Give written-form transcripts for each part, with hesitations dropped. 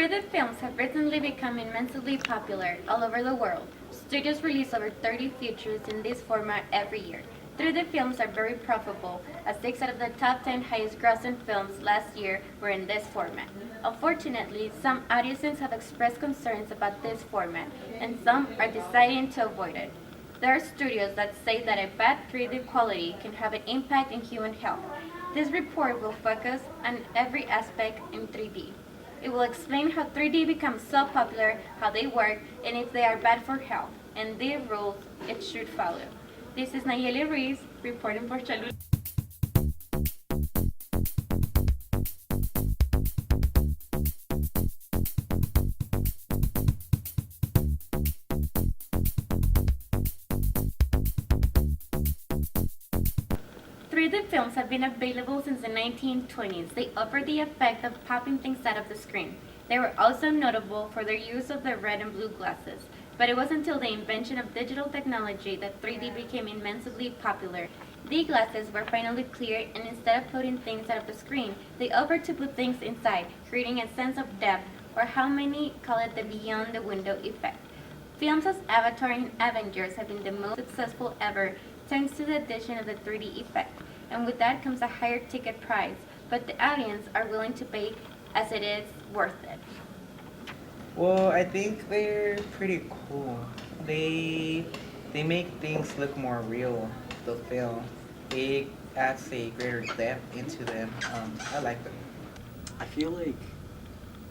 3D films have recently become immensely popular all over the world. Studios release over 30 features in this format every year. 3D films are very profitable, as 6 out of the top 10 highest grossing films last year were in this format. Unfortunately, some audiences have expressed concerns about this format, and some are deciding to avoid it. There are studios that say that a bad 3D quality can have an impact in human health. This report will focus on every aspect in 3D. It will explain how 3D becomes so popular, how they work, and if they are bad for health, and the rules it should follow. This is Nayeli Ruiz, reporting for Chalul. 3D films have been available since the 1920s. They offer the effect of popping things out of the screen. They were also notable for their use of the red and blue glasses. But it was until the invention of digital technology that 3D became immensely popular. The glasses were finally clear, and instead of putting things out of the screen, they offered to put things inside, creating a sense of depth, or how many call it the beyond the window effect. Films as Avatar and Avengers have been the most successful ever thanks to the addition of the 3D effect, and with that comes a higher ticket price, but the audience are willing to pay as it is worth it. Well, I think they're pretty cool. They make things look more real. The film, it adds a greater depth into them. I like them. I feel like,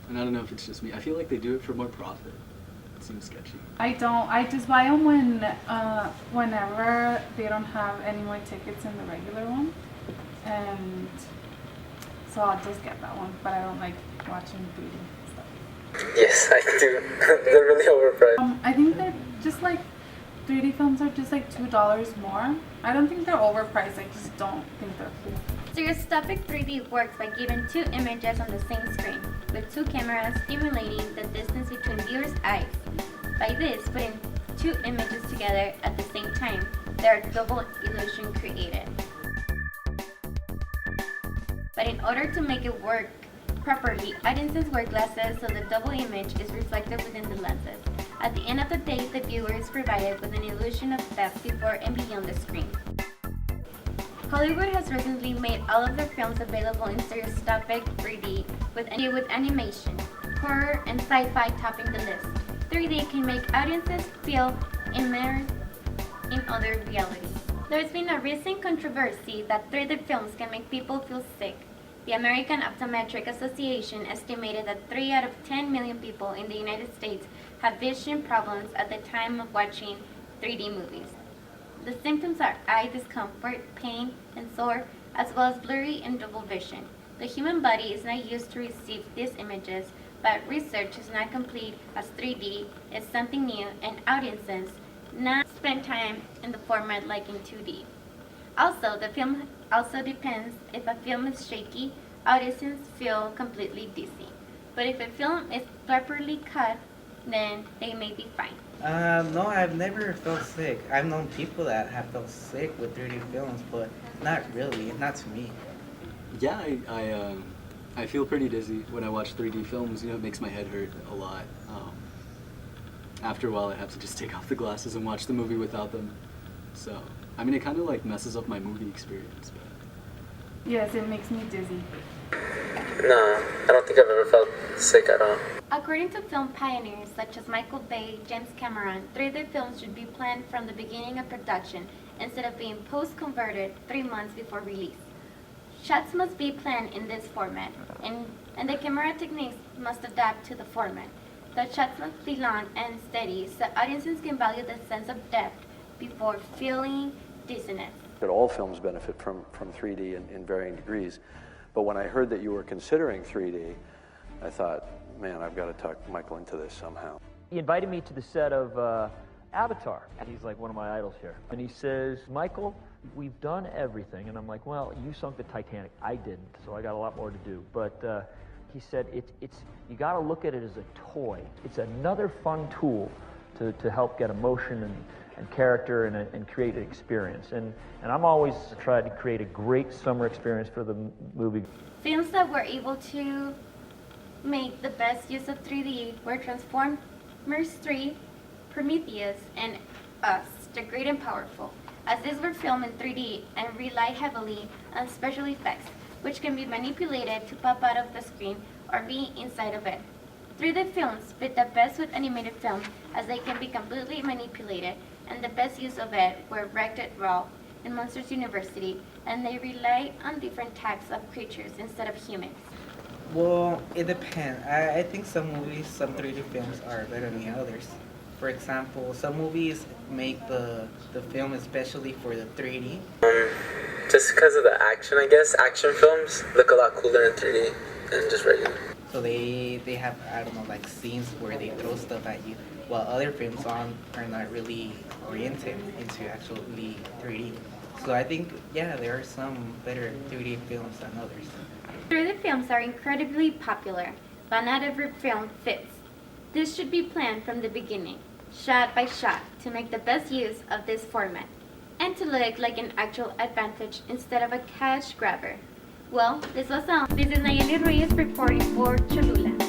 and I don't know if it's just me, I feel like they do it for more profit. It seems sketchy. I don't. I just buy them whenever they don't have any more tickets in the regular one, and so I'll just get that one. But I don't like watching 3D stuff. Yes, I do. They're really overpriced. I think they're just like 3D films are just like $2 more. I don't think they're overpriced. I just don't think they're cool. Stereoscopic 3D works by giving 2 images on the same screen, with 2 cameras stimulating the distance between viewers' eyes. By this, putting 2 images together at the same time, there are double illusion created. But in order to make it work properly, audiences wear glasses so the double image is reflected within the lenses. At the end of the day, the viewer is provided with an illusion of depth before and beyond the screen. Hollywood has recently made all of their films available in stereoscopic 3D with animation, horror, and sci-fi topping the list. 3D can make audiences feel immersed in other realities. There's been a recent controversy that 3D films can make people feel sick. The American Optometric Association estimated that 3 out of 10 million people in the United States have vision problems at the time of watching 3D movies. The symptoms are eye discomfort, pain, and sore, as well as blurry and double vision. The human body is not used to receive these images, but research is not complete as 3D is something new and audiences not spend time in the format like in 2D. Also, the film also depends. If a film is shaky, audiences feel completely dizzy. But if a film is properly cut, then they may be fine. No, I've never felt sick. I've known people that have felt sick with 3D films, but not really, not to me. Yeah, I feel pretty dizzy when I watch 3D films. You know, it makes my head hurt a lot. After a while, I have to just take off the glasses and watch the movie without them. So, I mean, it kind of like messes up my movie experience. But Yes, it makes me dizzy. No, I don't think I've ever felt sick at all. According to film pioneers such as Michael Bay, James Cameron, 3D films should be planned from the beginning of production instead of being post-converted 3 months before release. Shots must be planned in this format, and the camera techniques must adapt to the format. The shots must be long and steady so audiences can value the sense of depth before feeling dizziness. That all films benefit from 3D in varying degrees. But when I heard that you were considering 3D, I thought, man, I've got to talk Michael into this somehow. He invited me to the set of Avatar. He's like one of my idols here. And he says, Michael, we've done everything. And I'm like, well, you sunk the Titanic. I didn't, so I got a lot more to do. But he said, you got to look at it as a toy. It's another fun tool to help get emotion and character and create an experience. And I'm always trying to create a great summer experience for the movie. Films that were able to made the best use of 3D were Transformers 3, Prometheus, and Us, the Great and Powerful, as these were filmed in 3D and rely heavily on special effects, which can be manipulated to pop out of the screen or be inside of it. 3D films fit the best with animated film as they can be completely manipulated, and the best use of it were Wreck-It Ralph and Monsters University, and they rely on different types of creatures instead of humans. Well, it depends. I think some movies, some 3D films are better than others. For example, some movies make the film especially for the 3D. Just because of the action, I guess. Action films look a lot cooler in 3D than just regular. So they have, I don't know, like scenes where they throw stuff at you, while other films are not really oriented into actually 3D. So I think, yeah, there are some better 3D films than others. 3D films are incredibly popular, but not every film fits. This should be planned from the beginning, shot by shot, to make the best use of this format, and to look like an actual advantage instead of a cash grabber. Well, this was all. This is Nayeli Ruiz reporting for Cholula.